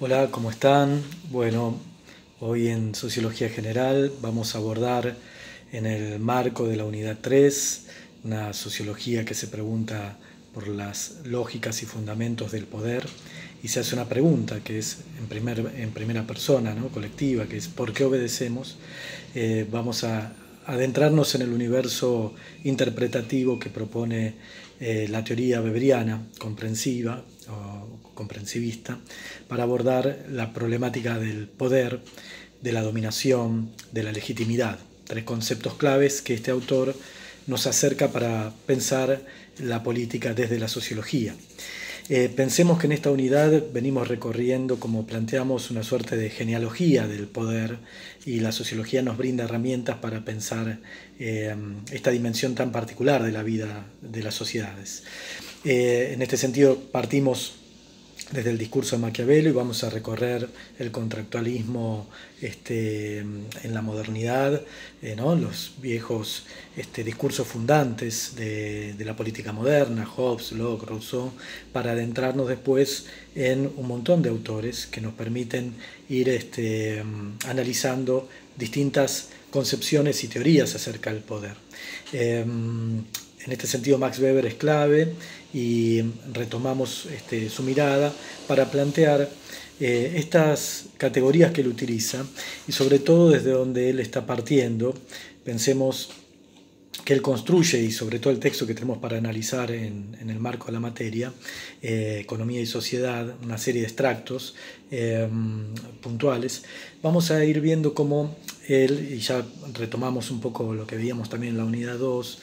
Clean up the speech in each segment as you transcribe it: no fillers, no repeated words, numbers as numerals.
Hola, ¿cómo están? Bueno, hoy en Sociología General vamos a abordar en el marco de la unidad 3 una sociología que se pregunta por las lógicas y fundamentos del poder y se hace una pregunta que es en primera persona, ¿no? Colectiva, que es ¿por qué obedecemos? Vamos a adentrarnos en el universo interpretativo que propone la teoría weberiana comprensiva o comprensivista para abordar la problemática del poder, de la dominación, de la legitimidad. Tres conceptos claves que este autor nos acerca para pensar la política desde la sociología. Pensemos que en esta unidad venimos recorriendo, como planteamos, una suerte de genealogía del poder y la sociología nos brinda herramientas para pensar esta dimensión tan particular de la vida de las sociedades. En este sentido partimos desde el discurso de Maquiavelo y vamos a recorrer el contractualismo en la modernidad, ¿no? Los viejos discursos fundantes de la política moderna, Hobbes, Locke, Rousseau, para adentrarnos después en un montón de autores que nos permiten ir analizando distintas concepciones y teorías acerca del poder. En este sentido Max Weber es clave y retomamos su mirada para plantear estas categorías que él utiliza y sobre todo desde donde él está partiendo. Pensemos que él construye, y sobre todo el texto que tenemos para analizar en el marco de la materia, Economía y Sociedad, una serie de extractos puntuales, vamos a ir viendo cómo él, y ya retomamos un poco lo que veíamos también en la unidad 2,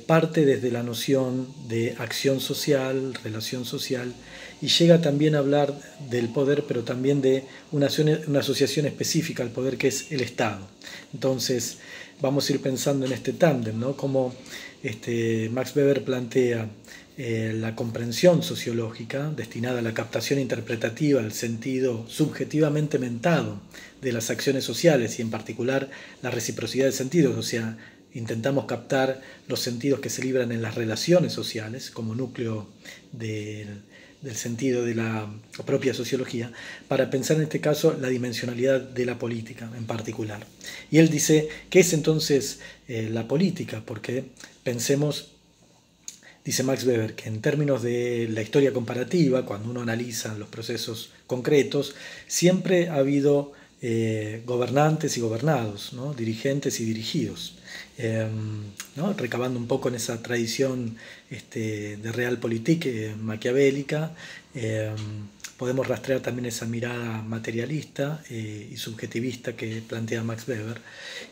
parte desde la noción de acción social, relación social, y llega también a hablar del poder, pero también de una asociación específica al poder que es el Estado. Entonces, vamos a ir pensando en este tándem, ¿no? Cómo Max Weber plantea la comprensión sociológica destinada a la captación interpretativa del sentido subjetivamente mentado de las acciones sociales y en particular la reciprocidad de sentidos, o sea, intentamos captar los sentidos que se libran en las relaciones sociales como núcleo del sentido de la propia sociología, para pensar en este caso la dimensionalidad de la política en particular. Y él dice, ¿qué es entonces la política? Porque pensemos, dice Max Weber, que en términos de la historia comparativa, cuando uno analiza los procesos concretos, siempre ha habido gobernantes y gobernados, ¿no? Dirigentes y dirigidos. ¿No? Recabando un poco en esa tradición de realpolitik maquiavélica, podemos rastrear también esa mirada materialista y subjetivista que plantea Max Weber.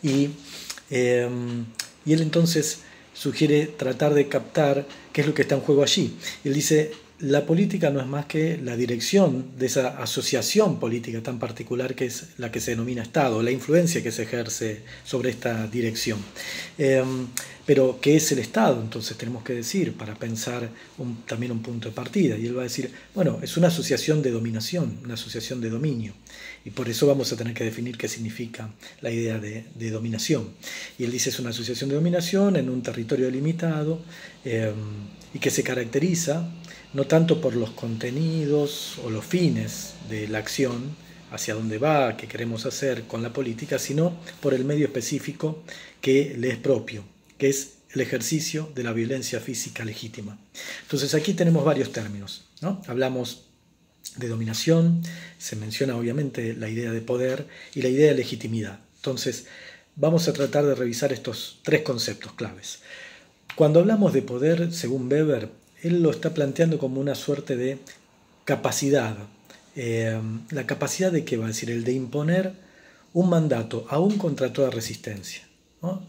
Y él entonces sugiere tratar de captar qué es lo que está en juego allí. Él dice, la política no es más que la dirección de esa asociación política tan particular que es la que se denomina Estado, la influencia que se ejerce sobre esta dirección. Pero, ¿qué es el Estado? Entonces tenemos que decir, para pensar también un punto de partida. Y él va a decir, bueno, es una asociación de dominación, una asociación de dominio. Y por eso vamos a tener que definir qué significa la idea de dominación. Y él dice, es una asociación de dominación en un territorio delimitado y que se caracteriza no tanto por los contenidos o los fines de la acción, hacia dónde va, qué queremos hacer con la política, sino por el medio específico que le es propio, que es el ejercicio de la violencia física legítima. Entonces aquí tenemos varios términos, ¿no? Hablamos de dominación, se menciona obviamente la idea de poder y la idea de legitimidad. Entonces vamos a tratar de revisar estos tres conceptos claves. Cuando hablamos de poder, según Weber, él lo está planteando como una suerte de capacidad. ¿La capacidad de qué va a decir? El de imponer un mandato, aún contra toda resistencia, ¿no?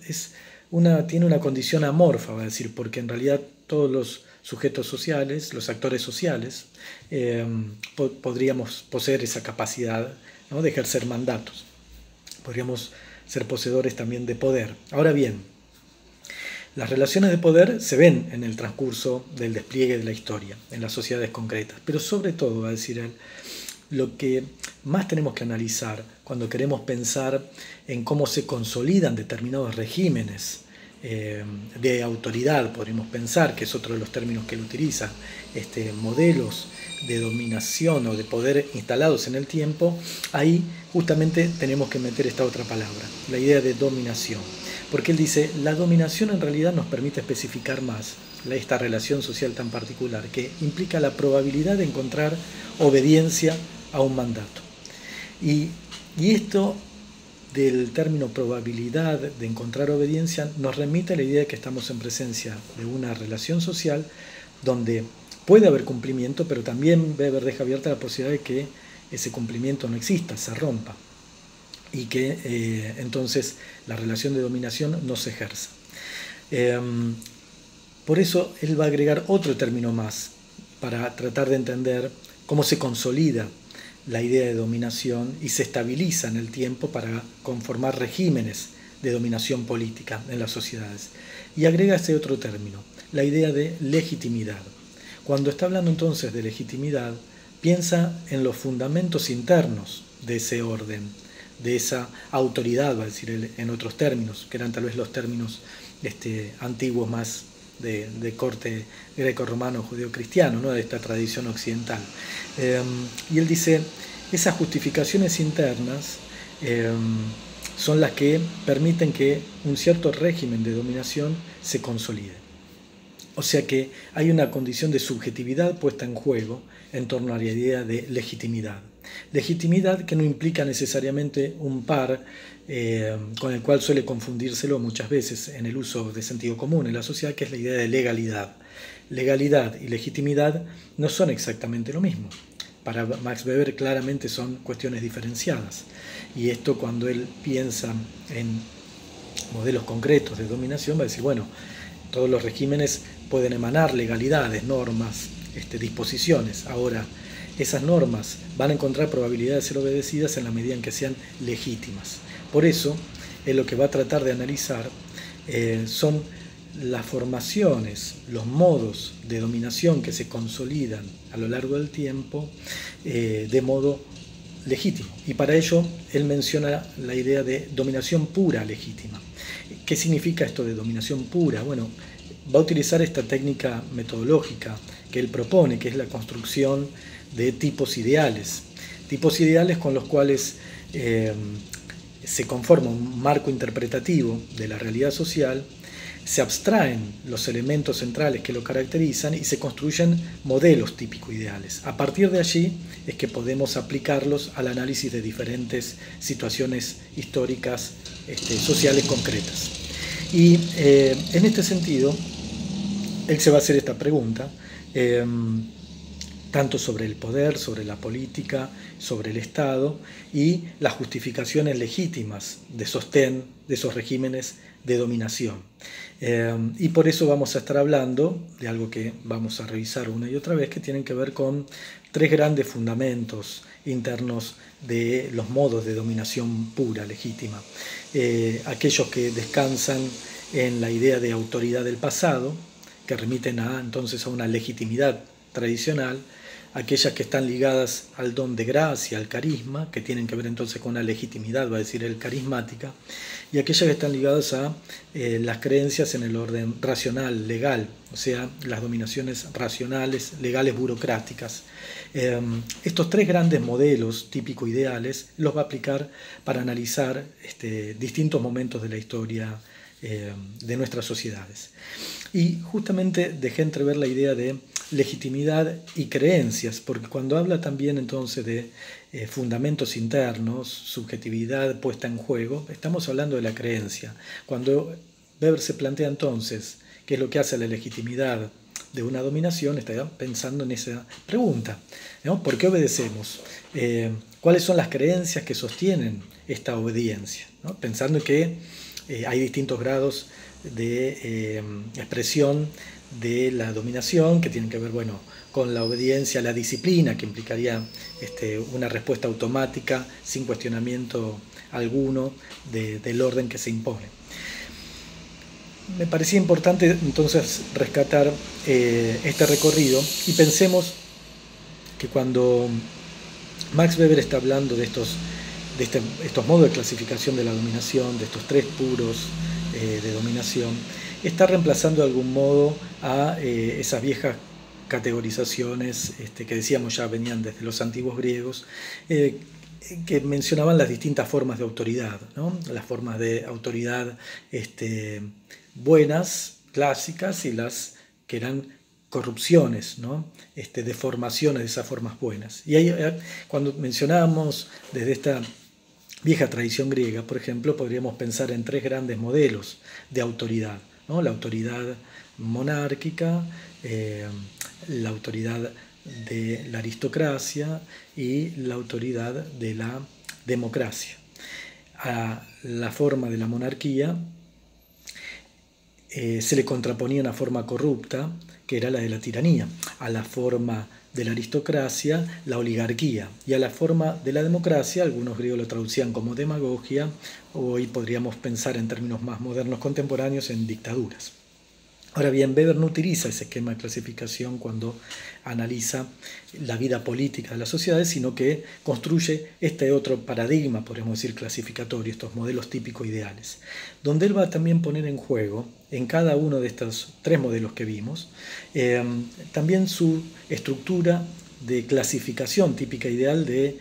Tiene una condición amorfa, va a decir, porque en realidad todos los sujetos sociales, los actores sociales, podríamos poseer esa capacidad, ¿no? De ejercer mandatos. Podríamos ser poseedores también de poder. Ahora bien, las relaciones de poder se ven en el transcurso del despliegue de la historia, en las sociedades concretas, pero sobre todo, va a decir él, lo que más tenemos que analizar cuando queremos pensar en cómo se consolidan determinados regímenes de autoridad, podríamos pensar, que es otro de los términos que él utiliza, modelos de dominación o de poder instalados en el tiempo, ahí justamente tenemos que meter esta otra palabra, la idea de dominación. Porque él dice, la dominación en realidad nos permite especificar más esta relación social tan particular, que implica la probabilidad de encontrar obediencia a un mandato. Y esto del término probabilidad de encontrar obediencia nos remite a la idea de que estamos en presencia de una relación social donde puede haber cumplimiento, pero también Weber deja abierta la posibilidad de que ese cumplimiento no exista, se rompa, y que entonces la relación de dominación no se ejerza. Por eso él va a agregar otro término más para tratar de entender cómo se consolida la idea de dominación y se estabiliza en el tiempo para conformar regímenes de dominación política en las sociedades. Y agrega este otro término, la idea de legitimidad. Cuando está hablando entonces de legitimidad, piensa en los fundamentos internos de ese orden, de esa autoridad, va a decir él en otros términos, que eran tal vez los términos antiguos más de corte greco-romano, judeo-cristiano, ¿no? De esta tradición occidental. Y él dice, esas justificaciones internas son las que permiten que un cierto régimen de dominación se consolide. O sea que hay una condición de subjetividad puesta en juego en torno a la idea de legitimidad. Legitimidad que no implica necesariamente un par con el cual suele confundírselo muchas veces en el uso de sentido común en la sociedad, que es la idea de legalidad. Legalidad y legitimidad no son exactamente lo mismo. Para Max Weber claramente son cuestiones diferenciadas. Y esto, cuando él piensa en modelos concretos de dominación, va a decir, bueno, todos los regímenes pueden emanar legalidades, normas, disposiciones. Ahora, esas normas van a encontrar probabilidad de ser obedecidas en la medida en que sean legítimas. Por eso, lo que va a tratar de analizar son las formaciones, los modos de dominación que se consolidan a lo largo del tiempo de modo legítimo. Y para ello, él menciona la idea de dominación pura legítima. ¿Qué significa esto de dominación pura? Bueno, va a utilizar esta técnica metodológica que él propone, que es la construcción de tipos ideales con los cuales se conforma un marco interpretativo de la realidad social, se abstraen los elementos centrales que lo caracterizan y se construyen modelos típico ideales. A partir de allí es que podemos aplicarlos al análisis de diferentes situaciones históricas sociales concretas. Y en este sentido, él se va a hacer esta pregunta, tanto sobre el poder, sobre la política, sobre el Estado y las justificaciones legítimas de sostén de esos regímenes de dominación. Y por eso vamos a estar hablando de algo que vamos a revisar una y otra vez, que tienen que ver con tres grandes fundamentos internos de los modos de dominación pura, legítima. Aquellos que descansan en la idea de autoridad del pasado, que remiten entonces a una legitimidad tradicional, aquellas que están ligadas al don de gracia, al carisma, que tienen que ver entonces con una legitimidad, va a decir el carismática, y aquellas que están ligadas a las creencias en el orden racional, legal, o sea, las dominaciones racionales, legales, burocráticas. Estos tres grandes modelos típico-ideales los va a aplicar para analizar distintos momentos de la historia de nuestras sociedades. Y justamente dejé entrever la idea de legitimidad y creencias, porque cuando habla también entonces de fundamentos internos, subjetividad puesta en juego, estamos hablando de la creencia. Cuando Weber se plantea entonces qué es lo que hace a la legitimidad de una dominación, está pensando en esa pregunta, ¿no? ¿Por qué obedecemos? ¿Cuáles son las creencias que sostienen esta obediencia? ¿No? Pensando que hay distintos grados de expresión de la dominación que tienen que ver, bueno, con la obediencia, la disciplina, que implicaría una respuesta automática sin cuestionamiento alguno del orden que se impone. Me parecía importante entonces rescatar este recorrido y pensemos que cuando Max Weber está hablando de estos modos de clasificación de la dominación, de estos tres puros de dominación, está reemplazando de algún modo a esas viejas categorizaciones que decíamos ya venían desde los antiguos griegos, que mencionaban las distintas formas de autoridad, ¿no? Las formas de autoridad buenas, clásicas, y las que eran corrupciones, ¿no? Deformaciones de esas formas buenas. Y ahí, cuando mencionábamos desde esta vieja tradición griega, por ejemplo, podríamos pensar en tres grandes modelos de autoridad, ¿no? La autoridad monárquica, la autoridad de la aristocracia y la autoridad de la democracia. A la forma de la monarquía se le contraponía una forma corrupta, que era la de la tiranía. A la forma de la aristocracia, la oligarquía. Y a la forma de la democracia, algunos griegos lo traducían como demagogia, hoy podríamos pensar en términos más modernos contemporáneos en dictaduras. Ahora bien, Weber no utiliza ese esquema de clasificación cuando analiza la vida política de las sociedades, sino que construye este otro paradigma, podríamos decir, clasificatorio, estos modelos típicos ideales, donde él va a también poner en juego, en cada uno de estos tres modelos que vimos, también su estructura de clasificación típica ideal de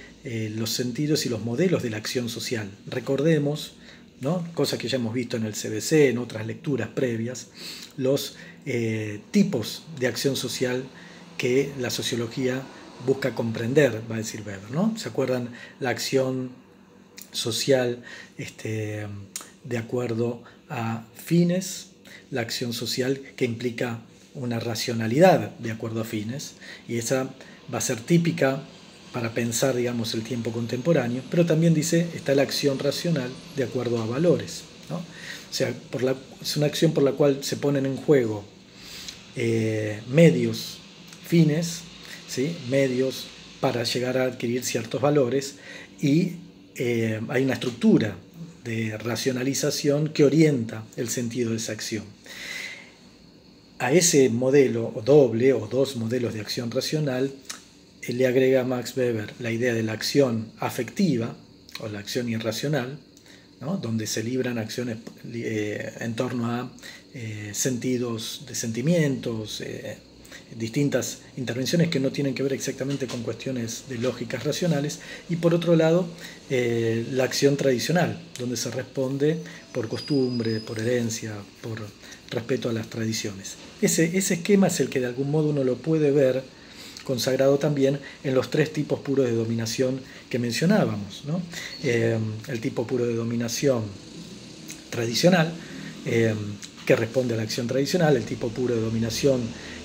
los sentidos y los modelos de la acción social. Recordemos, ¿no? Cosa que ya hemos visto en el CBC, en otras lecturas previas, los tipos de acción social que la sociología busca comprender, va a decir Weber, ¿no? ¿Se acuerdan? La acción social de acuerdo a fines, la acción social que implica una racionalidad de acuerdo a fines, y esa va a ser típica para pensar, digamos, el tiempo contemporáneo, pero también dice, está la acción racional de acuerdo a valores, ¿no? O sea, es una acción por la cual se ponen en juego medios, fines, ¿sí? Medios para llegar a adquirir ciertos valores, y hay una estructura de racionalización que orienta el sentido de esa acción. A ese modelo o doble o dos modelos de acción racional le agrega Max Weber la idea de la acción afectiva o la acción irracional, ¿no? Donde se libran acciones en torno a sentidos de sentimientos, distintas intervenciones que no tienen que ver exactamente con cuestiones de lógicas racionales, y por otro lado la acción tradicional, donde se responde por costumbre, por herencia, por respeto a las tradiciones. Ese esquema es el que de algún modo uno lo puede ver consagrado también en los tres tipos puros de dominación que mencionábamos, ¿no? El tipo puro de dominación tradicional, que responde a la acción tradicional, el tipo puro de dominación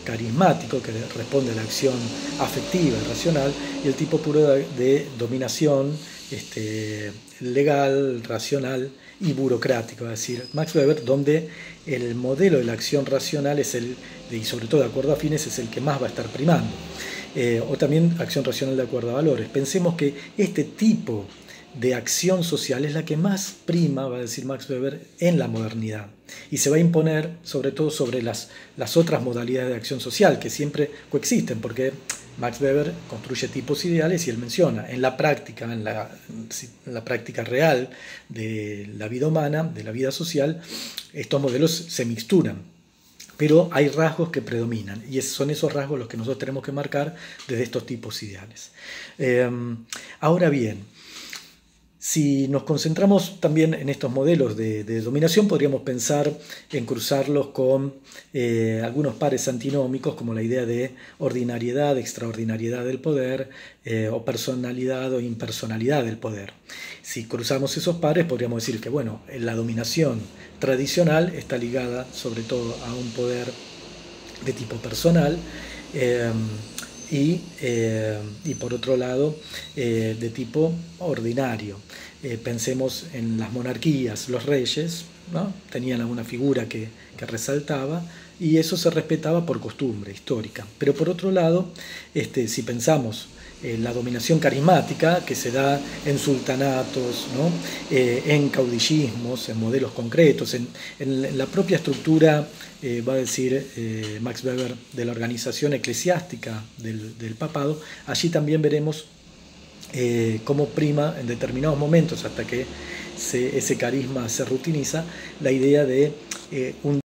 carismático, que responde a la acción afectiva y racional, y el tipo puro de dominación legal, racional y burocrático, es decir, Max Weber, donde el modelo de la acción racional es y sobre todo de acuerdo a fines, es el que más va a estar primando. O también acción racional de acuerdo a valores. Pensemos que este tipo de acción social es la que más prima, va a decir Max Weber, en la modernidad, y se va a imponer sobre todo sobre las otras modalidades de acción social que siempre coexisten, porque Max Weber construye tipos ideales y él menciona en la práctica, en la práctica real de la vida humana, de la vida social, estos modelos se mixturan, pero hay rasgos que predominan, y son esos rasgos los que nosotros tenemos que marcar desde estos tipos ideales. Ahora bien, si nos concentramos también en estos modelos de dominación, podríamos pensar en cruzarlos con algunos pares antinómicos, como la idea de ordinariedad, extraordinariedad del poder, o personalidad o impersonalidad del poder. Si cruzamos esos pares, podríamos decir que, bueno, la dominación tradicional está ligada sobre todo a un poder de tipo personal, y por otro lado de tipo ordinario. Pensemos en las monarquías, los reyes, ¿no? Tenían alguna figura que resaltaba, y eso se respetaba por costumbre histórica. Pero por otro lado, si pensamos en la dominación carismática que se da en sultanatos, ¿no? En caudillismos, en modelos concretos, en la propia estructura, va a decir Max Weber, de la organización eclesiástica del papado, allí también veremos cómo prima en determinados momentos, hasta que ese carisma se rutiniza, la idea de un